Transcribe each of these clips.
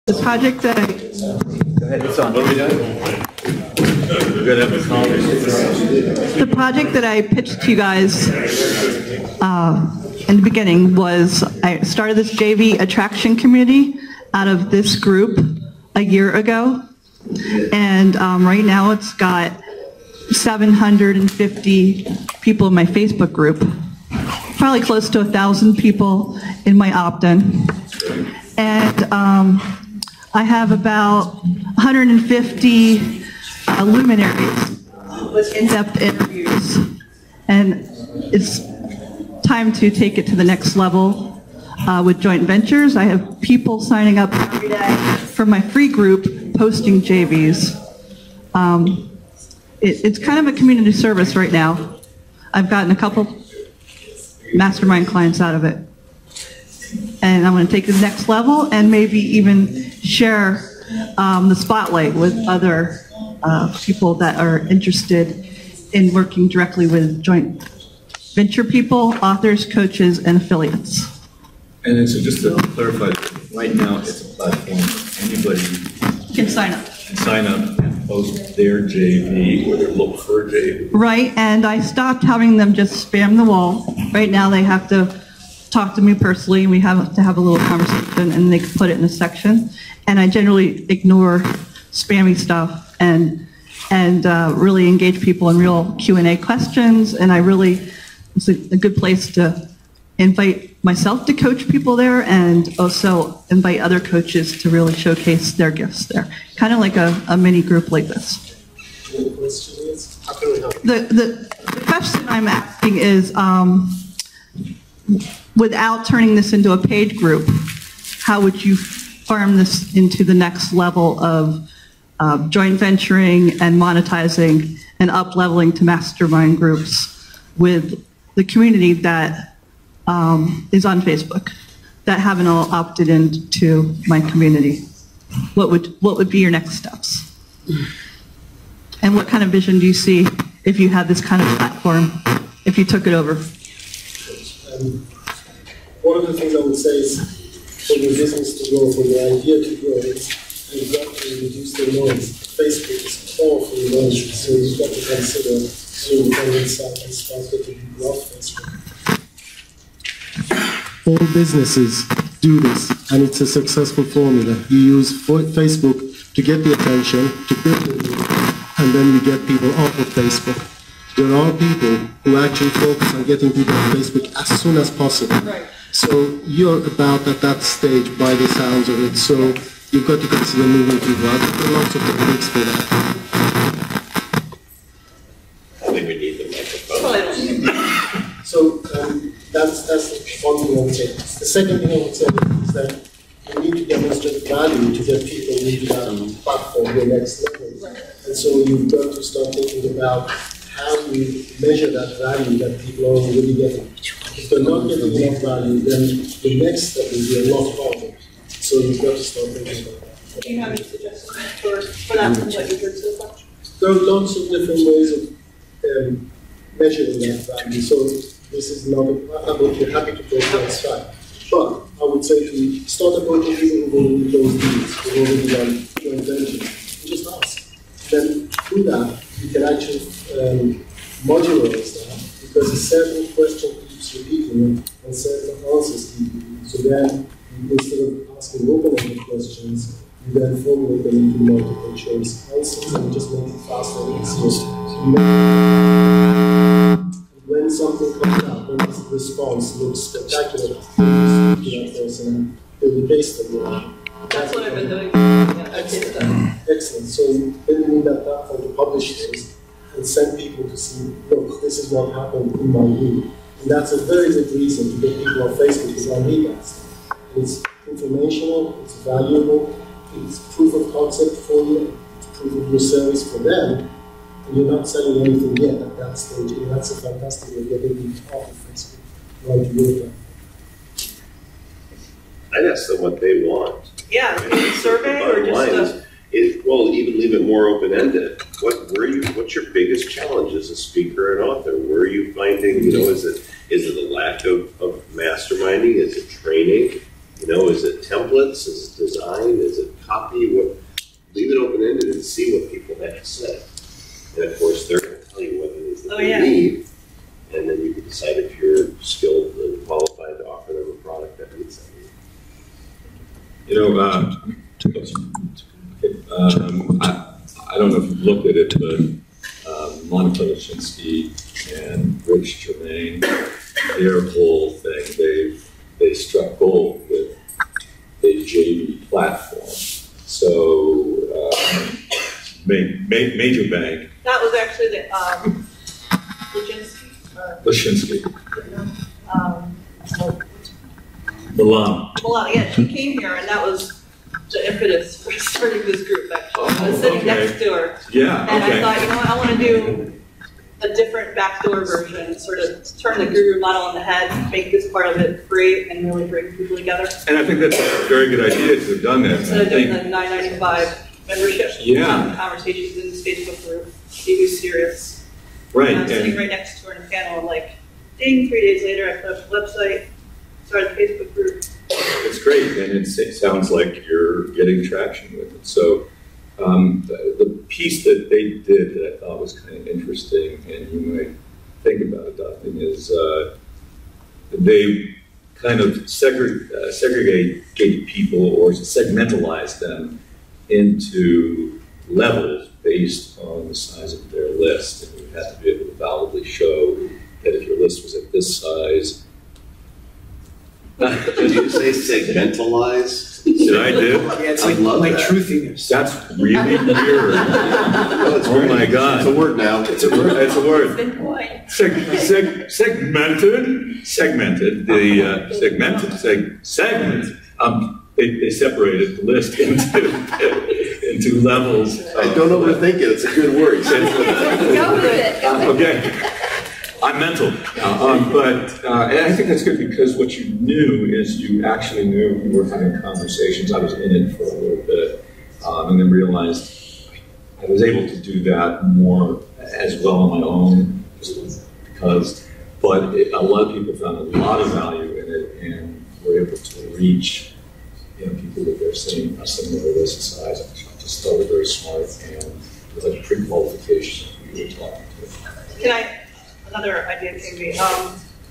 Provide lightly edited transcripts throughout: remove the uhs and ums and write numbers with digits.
The project that I... Go ahead, it's on. What are we doing? We're going to have a conversation. The project that I pitched to you guys in the beginning was I started this JV attraction committee out of this group a year ago. And right now it's got 750 people in my Facebook group, probably close to 1,000 people in my opt-in. And I have about 150 luminaries with in-depth interviews. And it's time to take it to the next level with joint ventures. I have people signing up every day for my free group posting JVs. It's kind of a community service right now. I've gotten a couple mastermind clients out of it. And I'm going to take it to the next level and maybe even share the spotlight with other people that are interested in working directly with joint venture people, authors, coaches, and affiliates. And so just to clarify, right now it's a platform. Anybody can sign up. Can sign up and post their JV or their look for a JV. Right, and I stopped having them just spam the wall. Right now they have to talk to me personally, and we have to have a little conversation, and they can put it in a section. And I generally ignore spammy stuff and really engage people in real Q&A questions. And it's a good place to invite myself to coach people there, and also invite other coaches to really showcase their gifts there. Kind of like a mini group like this. The question is, how can we help? The question I'm asking is, without turning this into a paid group, how would you farm this into the next level of joint venturing and monetizing and up-leveling to mastermind groups with the community that is on Facebook, that haven't all opted into my community? What would be your next steps? And what kind of vision do you see if you had this kind of platform, if you took it over? One of the things I would say is, for your business to grow, for your idea to grow, you've got to reduce the noise. Facebook is powerful noise, so you've got to consider your independent side and start getting people off Facebook. All businesses do this, and it's a successful formula. You use Facebook to get the attention, to build it, and then you get people off of Facebook. There are people who actually focus on getting people on Facebook as soon as possible. Right. So you're about at that stage by the sounds of it. So you've got to consider moving people out. There are lots of techniques for that. I think we need the microphone. So that's one thing I would say. The second thing I would say is that you need to demonstrate value to get people into that platform, the next level. And so you've got to start thinking about how you measure that value that people are already getting. If they're not getting enough value, then the next step will be a lot harder. So you've got to start thinking about that. Do you have any suggestions for that from what you've heard so far? There are lots of different ways of measuring that value. So this is not, I would be happy to go down that track. But I would say to start approaching people who will do those deals, who will already done joint ventures, just ask. Then through that, you can actually modularize that, because a certain question keeps repeating and certain answers keep repeating. So then, instead of asking open-ended questions, you then formulate them into multiple choice answers and just make it faster and easier. When something comes out, when the response looks spectacular, you speak to that person and they will taste them. That's what I've been doing. Yeah, excellent. So then you need that platform to publish things and send people to see, look, this is what happened in my group. And that's a very good reason to get people on Facebook, because I need that stuff. It's informational, it's valuable, it's proof of concept for you, it's proof of your service for them, and you're not selling anything yet at that stage. And that's a fantastic way of getting people off of Facebook. Right to your platform. I'd ask them what they want. Yeah, a survey or just well, even leave it more open-ended. What's your biggest challenge as a speaker and author? Where are you finding, is it a lack of masterminding? Is it training? Is it templates? Is it design? Is it copy what, leave it open-ended and see what people have to say. And of course, they're going to tell you what it is that they need. And then you can decide if you're skilled and qualified to offer them a product that meets that need. You know, I don't know if you've looked at it, but Monica Lashinsky and Rich Germain, their whole thing, they struck gold with a JV platform. So, major bank. That was actually the Lashinsky. Milan. Yeah, she came here, and that was the impetus for starting this group, actually. I was sitting next to her. Yeah, and I thought, you know what, I want to do a different backdoor version, sort of turn the guru model on the head, make this part of it free, and really bring people together. And I think that's a very good idea to have done that. Instead of doing the $9.95 membership, conversations in this Facebook group, be serious. Right. And I'm sitting right next to her in a panel, and like, ding, 3 days later, I put up the website, started the Facebook group. It's great, and it sounds like you're getting traction with it. So the piece that they did that I thought was kind of interesting, and you might think about adopting, is they kind of segregate people or segmentalize them into levels based on the size of their list. And you have to be able to validly show that if your list was at this size. Did you say segmentalize? Did I do? Yeah, it's like truthiness. That's really weird. Oh my God. It's a word now. It's a word. It's a word. Segmented. They separated the list into levels. Don't overthink it. It's a good word. Go with it. Okay. I'm mental, but and I think that's good because what you knew is you actually knew you were having conversations. I was in it for a little bit, and then realized I was able to do that more as well on my own because. But a lot of people found a lot of value in it and were able to reach people with their similar list size. I just thought it was very smart and with like pre-qualification we were talking to. Another idea came to me.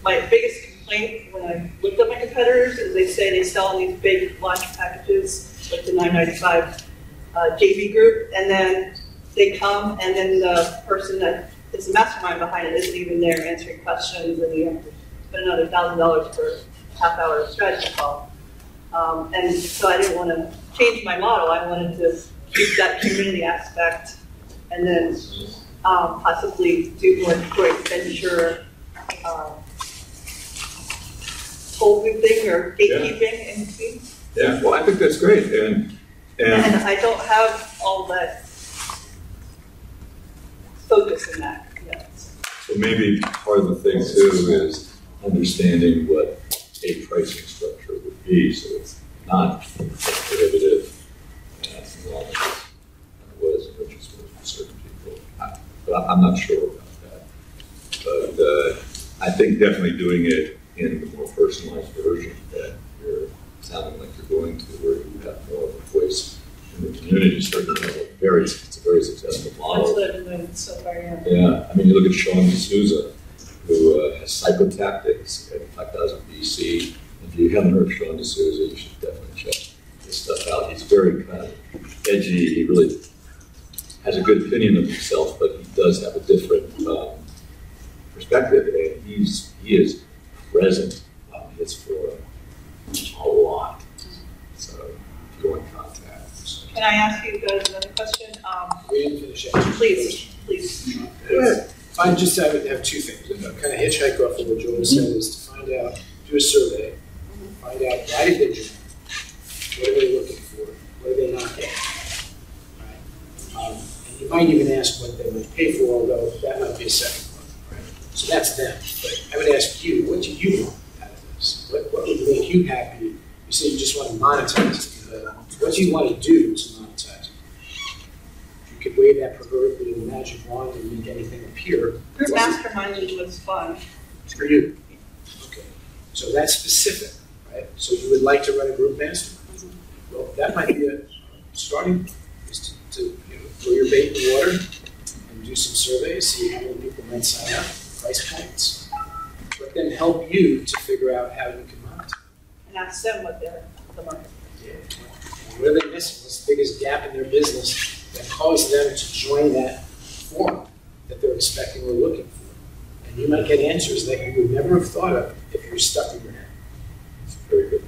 My biggest complaint when I looked at my competitors is they say they sell these big launch packages, like the $9.95 JV group, and then they come and then the person that is the mastermind behind it isn't even there answering questions, and you have to spend another $1,000 for a half-hour strategy call. And so I didn't want to change my model. I wanted to keep that community aspect and then possibly do more joint venture holding thing or gatekeeping in between. Yeah, well, I think that's great. And I don't have all that focus in that yet. So maybe part of the thing too is understanding what a pricing structure would be, so it's not prohibitive as long as what is purchased for certain people. But I'm not sure about that. But I think definitely doing it in the more personalized version that you're sounding like you're going to, where you have more of a voice in the community, certainly it's a very successful model. That's what I've been doing so far, yeah. Yeah, I mean, you look at Sean D'Souza, who has psychotactics at 5000 BC. If you haven't heard of Sean D'Souza, you should definitely check this stuff out. He's very kind of edgy. He really has a good opinion of himself, but he does have a different perspective, and he is present on his forum a lot. So if you want contact. Can I ask you guys another question? We didn't finish it. Please. Go ahead. I have two things. Kind of hitchhike off of what Joel said is to find out, do a survey, find out why did they join, what are they looking for, what are they not getting, right? And you might even ask what they would pay for, although that might be a second one, right? So that's them. But I would ask you, what do you want out of this? What would make you happy? You say you just want to monetize it, but what do you want to do to monetize it? You could wave that proverbial magic wand and make anything appear. Group masterminding was fun. For you. Okay. So that's specific, right? So you would like to run a group mastermind. Well, that might be a starting point is to throw your bait in the water and do some surveys, see how many people might sign up, price points, but then help you to figure out how you can monetize. And ask them what they're the market. Yeah. What are they missing? What's the biggest gap in their business that caused them to join that forum that they're expecting or looking for? And you might get answers that you would never have thought of if you were stuck in your head. It's very good.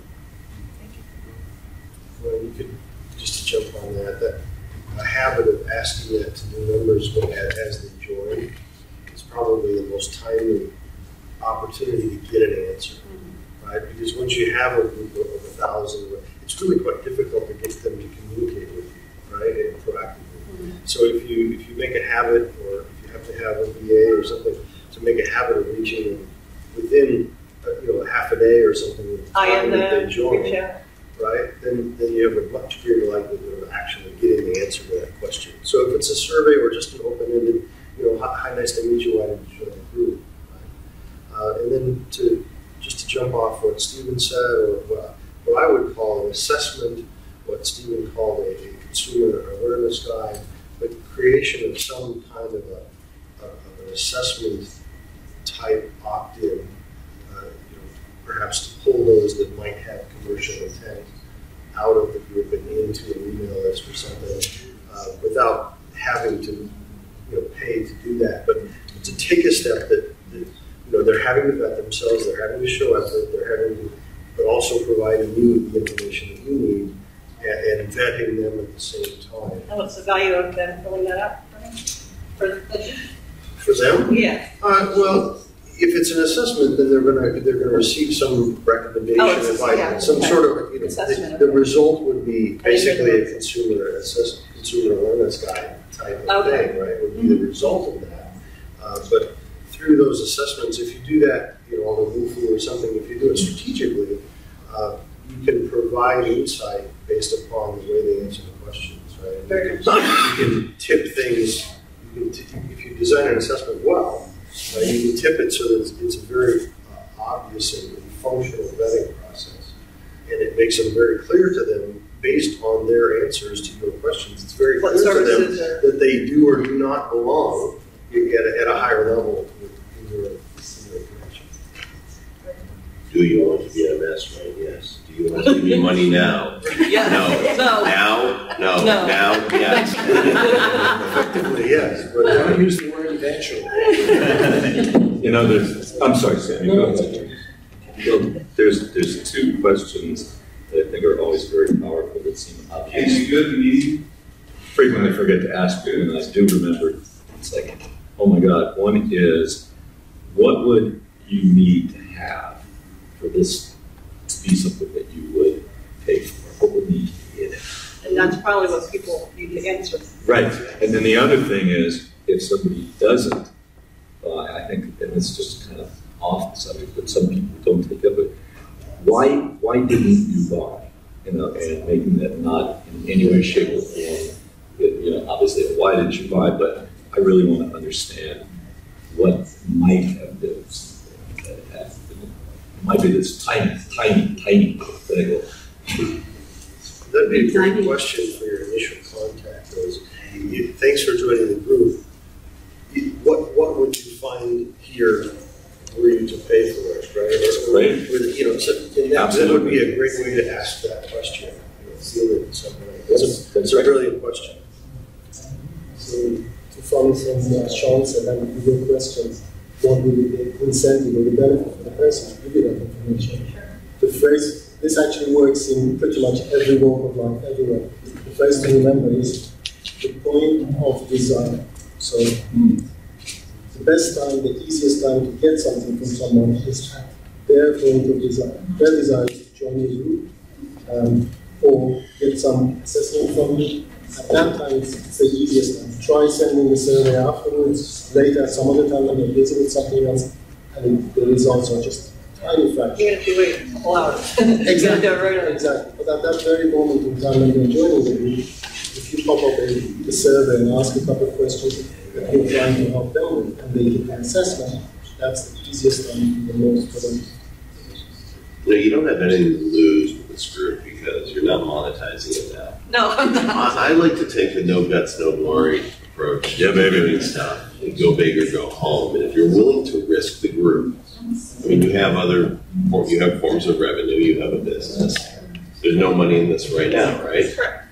Thank you. Well, you could, just to jump on that a habit of asking that to new members as they join is probably the most timely opportunity to get an answer, right? Because once you have a group of 1,000, it's really quite difficult to get them to communicate with you, right, and proactively. So if you make a habit, or if you have to have a VA or something, to make a habit of reaching them within half a day or something of the time that they join, right, then you have a much greater likelihood of actually getting the answer to that question. So if it's a survey or just an open-ended, hi, nice to meet you, why did you join the group? Right? And then to jump off what Stephen said, or what I would call an assessment, what Stephen called a consumer awareness guide, but creation of some kind of an assessment type opt-in, perhaps to pull those that might have commercial intent out of the group and into an email list or something, without having to pay to do that. But to take a step that they're having to vet themselves, they're having to show effort, they're having to, but also providing you with the information that you need and vetting them at the same time. And what's the value of them filling that out for the clinician? For them? Yeah. Well, if it's an assessment, then they're going to receive some recommendation, advice, some sort of assessment. The result would be basically a consumer awareness guide type of thing, right? Would be the result of that. But through those assessments, if you do that, on a Wufu or something, if you do it strategically, you can provide insight based upon the way they answer the questions, right? You can tip things. If you design an assessment well, you can tip it so that it's a very obvious and functional vetting process, and it makes them very clear to them based on their answers to your questions. It's very clear to them that they do or do not belong at a higher level in your connection. Do you want to be a mastermind? Yes. Do you want to give me money now? Yes. No. Now? No. Now? Yes. Effectively, yes. But Don't use the word eventually. I'm sorry, Sammy, go ahead. There's two questions that I think are always very powerful that seem obvious. Can you go to the meeting? Frequently forget to ask you, and I do remember. It's like, oh my God. One is, what would you need to have for this to be something that you would pay for? What would need to be in it? And that's probably what people need to answer. Right. And then the other thing is, if somebody doesn't buy, I think, and it's just kind of off the subject, but some people don't take up it. Why didn't you buy? And making that not in any way, shape, or form. Obviously, why didn't you buy? But I really want to understand what might have been that had been. It might be this tiny thing. That'd be a great question for your initial contact. Thanks for joining the group. What would you find here were you to pay for it, right? That would be a great way to ask that question. Feel it in some way. That's a brilliant question. So to follow from Sean said, that would be a good question. What would be the incentive or the benefit for the person to give you that information? The phrase, this actually works in pretty much every walk of life, everywhere. The phrase to remember is the point of desire. So the best time, the easiest time to get something from someone is their point of desire. Their desire is to join your group or get some assessment from you. At that time, it's the easiest time. Try sending the survey afterwards, later, some other time when you're busy with something else, and the results are just tiny fraction. Even if you wait a couple hours. Exactly. But at that very moment in time when you're joining the group, if you pop up the survey and ask a couple of questions that you're trying to help them with, and they give an assessment, that's the easiest time, the most for them. You don't have anything to lose with the this group because you're not monetizing it now. No, I'm not. I like to take the no guts, no glory approach. Yeah, baby. Doing stuff and go big or go home. And if you're willing to risk the group, I mean, you have forms of revenue, you have a business. There's no money in this right now, right? Correct.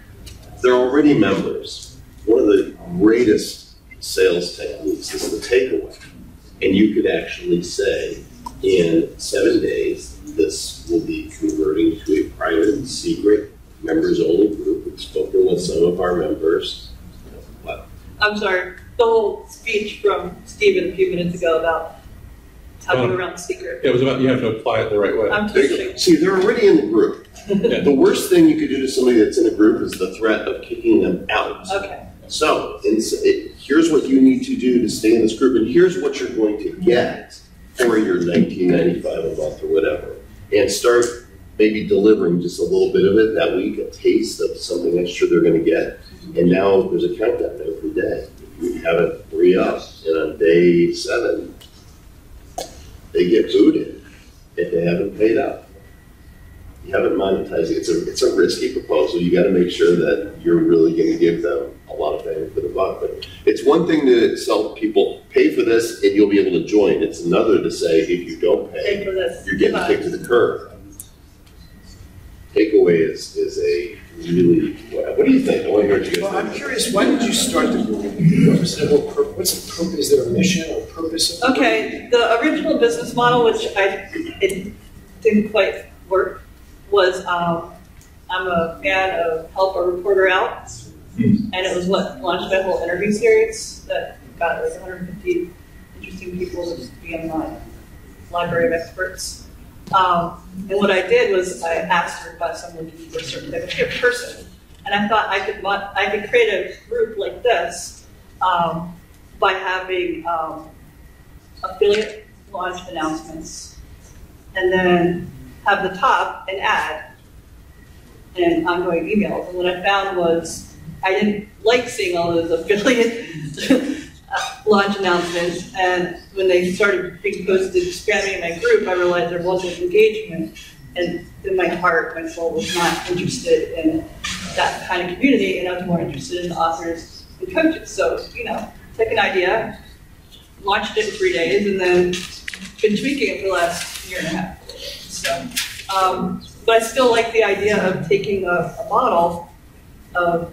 They're already members. One of the greatest sales techniques is the takeaway. And you could actually say, in 7 days, this will be converting to a private, secret, members-only group. We've spoken with some of our members. What? I'm sorry. The whole speech from Stephen a few minutes ago about how to go around the secret. It was about you have to apply it the right way. I'm teaching. See, they're already in the group. Yeah. The worst thing you could do to somebody that's in a group is the threat of kicking them out. Okay. So, here's what you need to do to stay in this group, and here's what you're going to get for your $19.95 a month or whatever. And start maybe delivering just a little bit of it that week, a taste of something extra they're going to get. And now there's a countdown every day. If you have it re-up, and on day 7, they get booted if they haven't paid up. You haven't monetized it. It's a risky proposal. You got to make sure that you're really going to give them a lot of bang for the buck. But it's one thing to sell people, pay for this and you'll be able to join. It's another to say, if you don't pay, for this. you're getting kicked to the curb. Takeaway is a really, what do you think? I want to hear what you guys Well, think. I'm curious, why did you start the group? What's the purpose? Is there a mission or purpose? Of Okay, the original business model, which it didn't quite work, was I'm a fan of Help a Reporter Out, and it was what launched my whole interview series that got like 150 interesting people to be on my library of experts. And what I did was I asked her about someone looking for a certain type of person, and I thought I could create a group like this by having affiliate launch announcements, and then have the top an ad and ongoing emails. And what I found was I didn't like seeing all those affiliate launch announcements, and when they started being posted spamming in my group, I realized there wasn't engagement, and in my heart, my soul was not interested in that kind of community, and I was more interested in authors and coaches. So, take an idea, launched it in 3 days, and then been tweaking it for the last year and a half. So, but I still like the idea of taking a model of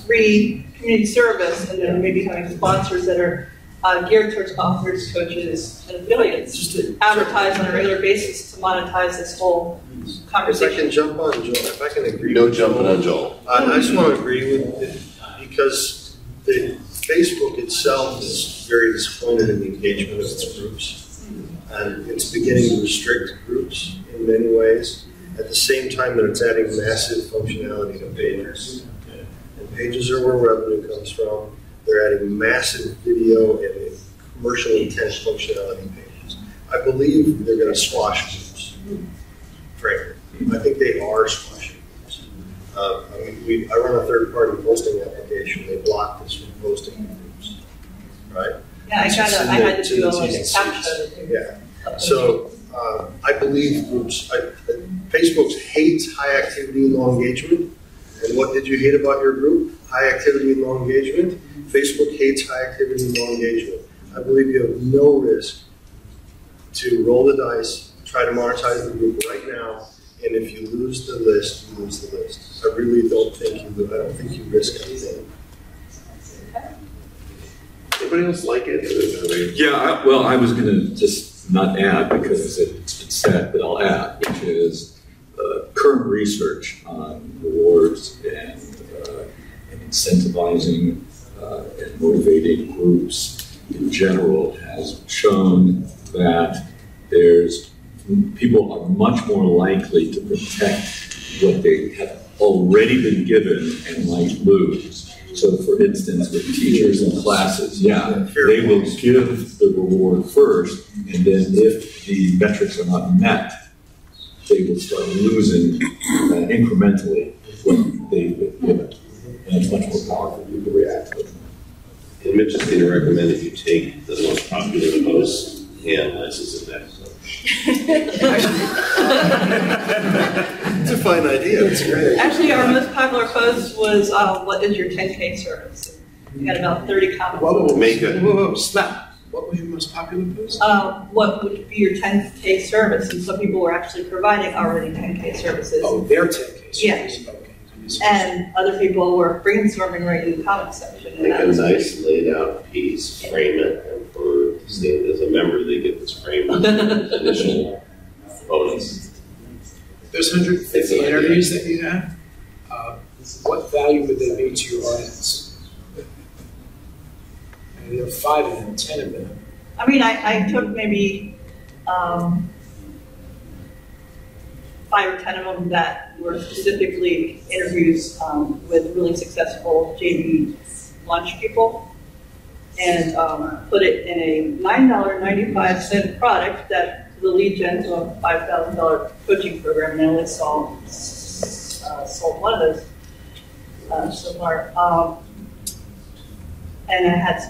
free community service and then maybe having sponsors that are geared towards authors, coaches, and affiliates. Just to advertise on a regular basis to monetize this whole conversation. If I can jump on Joel, if I can agree. No jumping on Joel. I just want to agree with it because Facebook itself is very disappointed in the engagement of its groups. And it's beginning to restrict groups in many ways, at the same time that it's adding massive functionality to pages. And pages are where revenue comes from. They're adding massive video and commercial intent functionality in pages. I believe they're going to squash groups, frankly. I think they are squashing groups. I run a third-party posting application. They blocked us from posting in groups, right? Yeah, I had to do a capture. Yeah. So I believe groups. Facebook hates high activity and low engagement. And what did you hate about your group? High activity and low engagement. Facebook hates high activity and low engagement. I believe you have no risk to roll the dice, try to monetize the group right now, and if you lose the list, you lose the list. I really don't think you do. I don't think you risk anything. Anybody else like it? Yeah, I was going to just not add because it's been said, but I'll add, which is current research on rewards and incentivizing and motivating groups in general has shown that people are much more likely to protect what they have already been given and might lose. So, for instance, with teachers and classes, they will give the reward first, and then if the metrics are not met, they will start losing incrementally what they've been given. And it's much more powerful to react to it. And Mitch is going to recommend that you take the most popular posts and license it back. fine idea. It's a great idea. Actually, our most popular post was, what is your 10K service? We had about 30 comments. Whoa, Make it. whoa, stop. What was your most popular post? What would be your 10K service? And some people were actually providing already 10K services. Oh, their 10K service. Yeah. Okay. And other people were brainstorming right in the comment section. And Make that a was nice laid out piece, frame it, and for stand as a member, they get this frame initial bonus. Those 150 interviews that you have, what value would they be to your audience? And there are 5 of them, 10 of them. I mean, I took maybe 5 or 10 of them that were specifically interviews with really successful JV launch people, and put it in a $9.95 product that the lead gen to a $5,000 coaching program, and I only sold one of those so far. And I had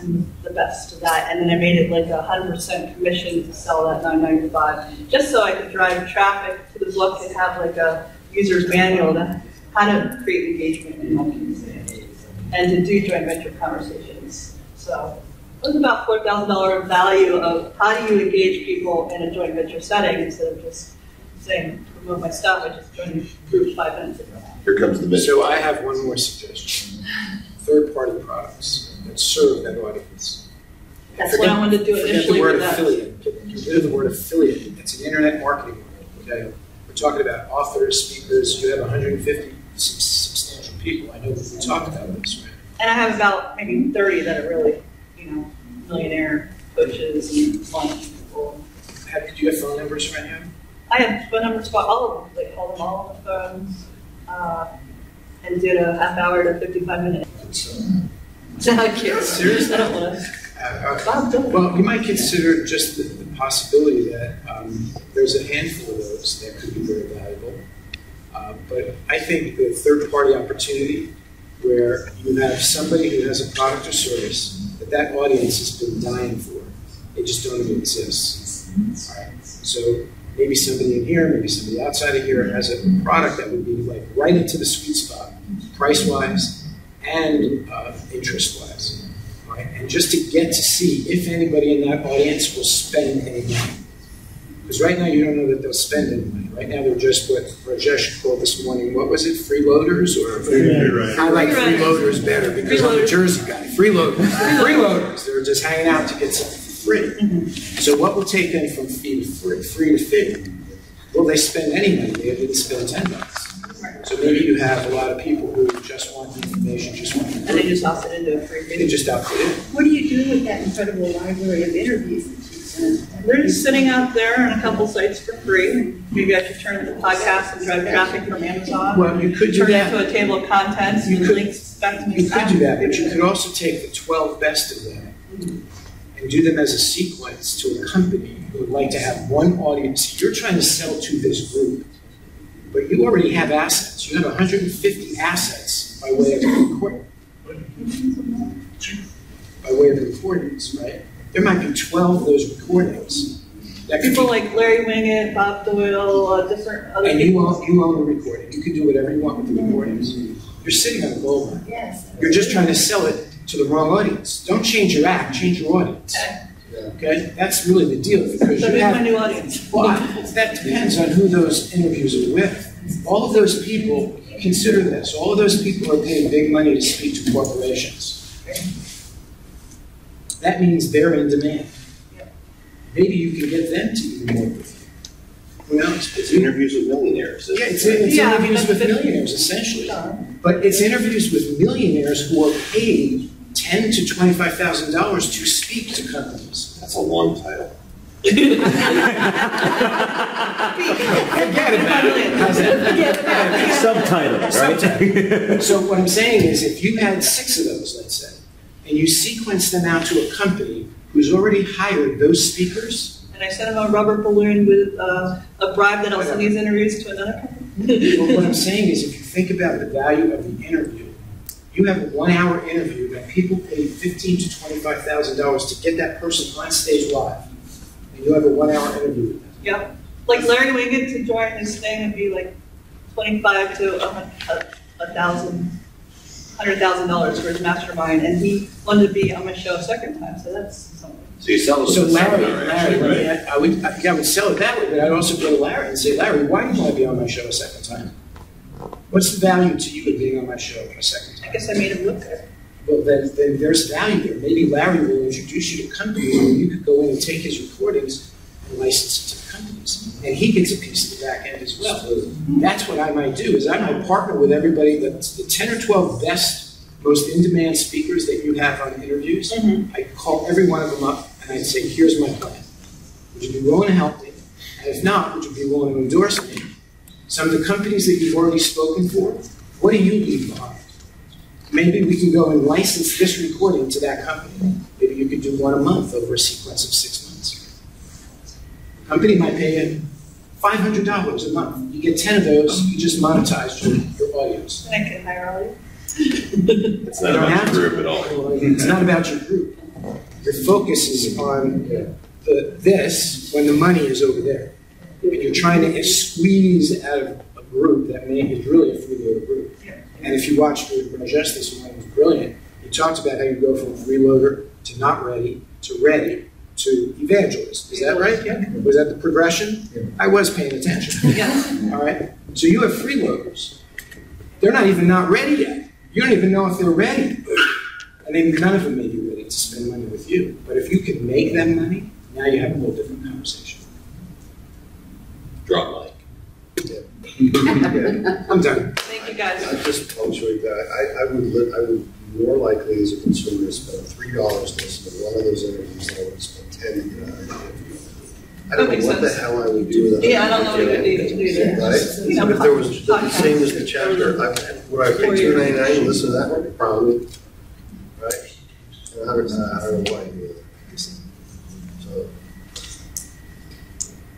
the best of that, and then I made it like 100% commission to sell that $9.95, just so I could drive traffic to the book and have like a user's manual to how to create engagement in my community and to do joint venture conversations. So it was about $4,000 value of how do you engage people in a joint venture setting instead of just saying promote my stuff. I just joined the group 5 minutes ago. Here comes the mission. So I have one more suggestion. Third-party products that serve that audience. That's what I wanted to do Forget initially the word with that. affiliate. Get rid of the word affiliate. It's an internet marketing word, okay? We're talking about authors, speakers. You have 150 substantial people. I know that we talked about this, right? And I have about maybe 30 that are really, millionaire coaches and launch people. Do you have phone numbers right now? I have phone numbers for all of them. They call them all on the phones and did a half hour to 55 minutes. I can't. Seriously? I don't want to. Well, you might consider just the possibility that there's a handful of those that could be very valuable. But I think the third-party opportunity where you have somebody who has a product or service that audience has been dying for, they just don't even exist. All right? So maybe somebody in here, maybe somebody outside of here has a product that would be like right into the sweet spot, price-wise and interest-wise. All right? And just to get to see if anybody in that audience will spend any money. Because right now you don't know that they'll spend any money. Right now they're just what Rajesh called this morning, what was it, freeloaders? Or I like freeloaders better because I'm a Jersey guy. Freeloaders. Freeloaders. They're just hanging out to get something free. So what will take them from free to fee? Will they spend any money? They didn't spend $10. So maybe you have a lot of people who just want information, just want And they just opt it into a free they video. just opt it in. What do you do with that incredible library of interviews that you send? They're just sitting out there on a couple sites for free. Maybe I should turn it into podcasts and drive traffic from Amazon. Well, you could do turn it that. into a table of contents and links back to me. You could do that, but you could also take the 12 best of them and do them as a sequence to a company who would like to have one audience. You're trying to sell to this group, but you already have assets. You have 150 assets by way of recording. By way of recordings, right? There might be 12 of those recordings. That could People be, like Larry Wingett, Bob Doyle, different other and people. you own the recording. You can do whatever you want with the recordings. You're sitting on a gold mine. Yes. You're just trying to sell it to the wrong audience. Don't change your act, change your audience. Okay? That's really the deal. Because So you who's have, my new audience? well, that depends on who those interviews are with. All of those people, consider this, all of those people are paying big money to speak to corporations. That means they're in demand. Maybe you can get them to even work with you. Who knows? It's interviews with millionaires. Yeah, it's Yeah, interviews with but- millionaires, essentially. But it's interviews with millionaires who are paid $10,000 to $25,000 to speak to companies. That's a long title. Forget about it. How's that? Subtitle, right? Subtitle. So what I'm saying is, if you had 6 of those, let's say, and you sequence them out to a company who's already hired those speakers, And I sent him a rubber balloon with a bribe that I'll send these interviews to another company. well, what I'm saying is, if you think about the value of the interview, you have a 1-hour interview that people pay $15,000 to $25,000 to get that person on stage live, and you have a 1-hour interview with them. Yep. Like Larry Wingett to join his thing and be like $25 to $100,000 for his mastermind, and he wanted to be on my show a second time, so that's something. So you sell it. So with Larry, seminar, actually, right? I think I would sell it that way, but I'd also go to Larry and say, Larry, why do you want to be on my show a second time? What's the value to you of being on my show a second time? I guess I made him look good. Well, then there's value there. Maybe Larry will introduce you to companies where you could go in and take his recordings and license it to the companies. And he gets a piece of the back end as well. That's what I might do, is I might partner with everybody, the 10 or 12 best, most in-demand speakers that you have on interviews. I'd call every one of them up and I'd say, here's my plan. Would you be willing to help me? And if not, would you be willing to endorse me? Some of the companies that you've already spoken for, what do you leave behind? Maybe we can go and license this recording to that company. Maybe you could do one a month over a sequence of 6 months. The company might pay you $500 a month. You get 10 of those, you just monetized your audios. And I can hire all you. It's not about your group at all. It's not about your group. Your focus is on this when the money is over there. And you're trying to squeeze out of a group that is really a freeloader group. And if you watched Rajesh this one, it was brilliant. He talked about how you go from freeloader to not ready to evangelist. Is that right? Yeah. Was that the progression? Yeah. I was paying attention. Yes. All right. So you have freeloaders. They're not even not ready yet. You don't even know if they're ready. And none of them may be ready to spend money with you. But if you can make them money, now you have a whole different conversation. Drop mic. I'm done. Thank you, guys. Just punctuate that. I would more likely as a consumer spend $3 to listen to one of those interviews than I would spend 10 to get out of an interview. I don't know what the hell I would do with it. Yeah, I don't know what you would do that. Right? If there was the same as the chapter, would I pay $2.99 and listen to that one? Probably. Right? And I don't know why I do that. So.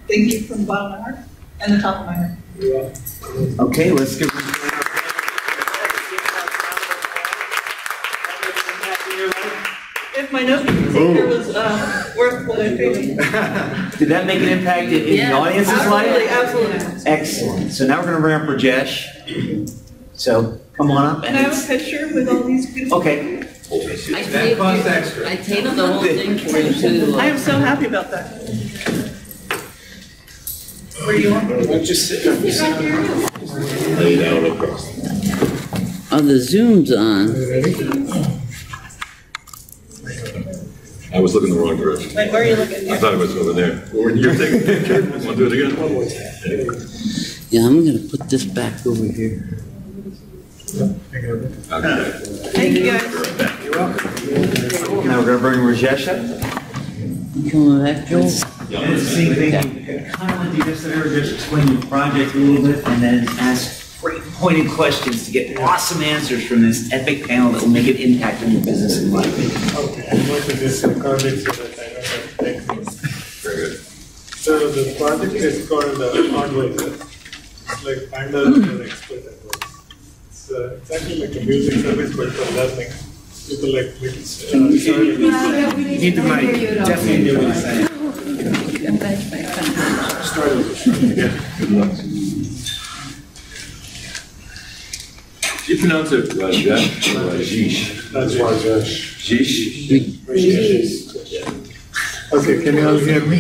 Thank you from the bottom of my heart and the top of my heart. Okay, let's give If my note taker was worth what I paid. Did that make an impact in the audience's life? Absolutely. Excellent. So now we're going to bring up Rajesh. So come on up. Can I have a picture with all these beautiful? Okay. That costs extra. I taped the whole thing for you too. I am so happy about that. Where do you want me? Just sit down. Lay down across. Oh, the Zoom's on. I was looking the wrong direction. Wait, where are you looking? I thought it was over there. You're taking a picture. Want to do it again? One more time. Yeah, I'm gonna put this back over here. Okay. Thank you, guys. You're welcome. Now we're going to bring Rajesh up. You coming back, Joel? And it's the same thing. Kind of like you just explain your project a little bit and then ask great pointed questions to get awesome answers from this epic panel that will make an impact on your business and life. Okay, I'm going to just record it so that I don't have to take notes. Very good. So the project is called Advisor. It's like find an expert at work. It's exactly like a music service but for learning. People like me. You need the mic. Definitely need the mic. Start over. Yeah. Good luck. Do you pronounce it Rajesh or Rajesh? Rajesh. Jeesh? Okay, can you all hear me?